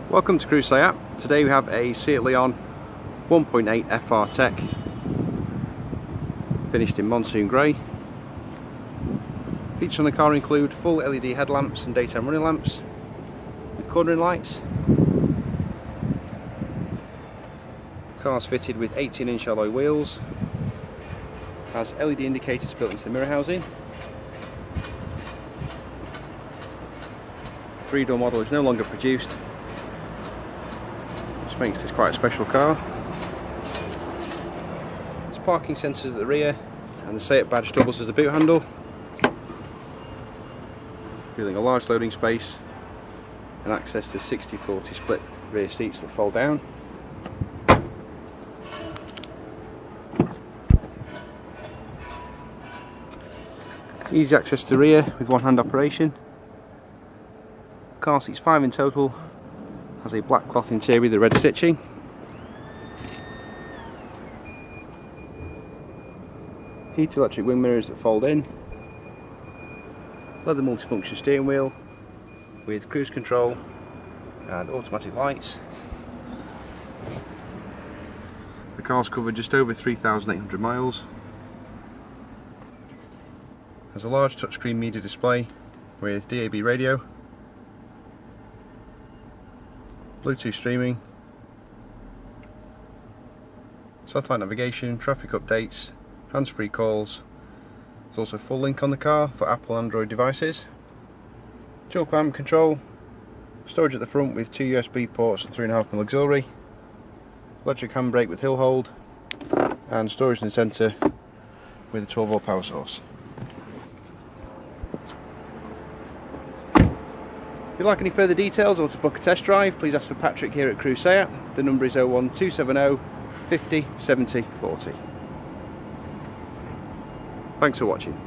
Welcome to Crewe Seat. Today we have a Seat Leon 1.8 FR Tech, finished in Monsoon grey. Features on the car include full LED headlamps and daytime running lamps with cornering lights. Car's fitted with 18-inch alloy wheels, has LED indicators built into the mirror housing. The 3-door model is no longer produced, which makes this quite a special car. There's parking sensors at the rear, and the Seat badge doubles as the boot handle, revealing a large loading space and access to 60/40 split rear seats that fold down. Easy access to the rear with one-hand operation. Car seats 5 in total, has a black cloth interior with the red stitching. Heated electric wing mirrors that fold in. Leather multifunction steering wheel with cruise control and automatic lights. The car's covered just over 3,800 miles. Has a large touchscreen media display with DAB radio, Bluetooth streaming, satellite navigation, traffic updates, hands-free calls. There's also full link on the car for Apple and Android devices. Dual climate control, storage at the front with 2 USB ports and 3.5mm auxiliary, electric handbrake with hill hold, and storage in the centre with a 12-volt power source. If you'd like any further details or to book a test drive, please ask for Patrick here at Crewe Seat. The number is 01270 50 70 40. Thanks for watching.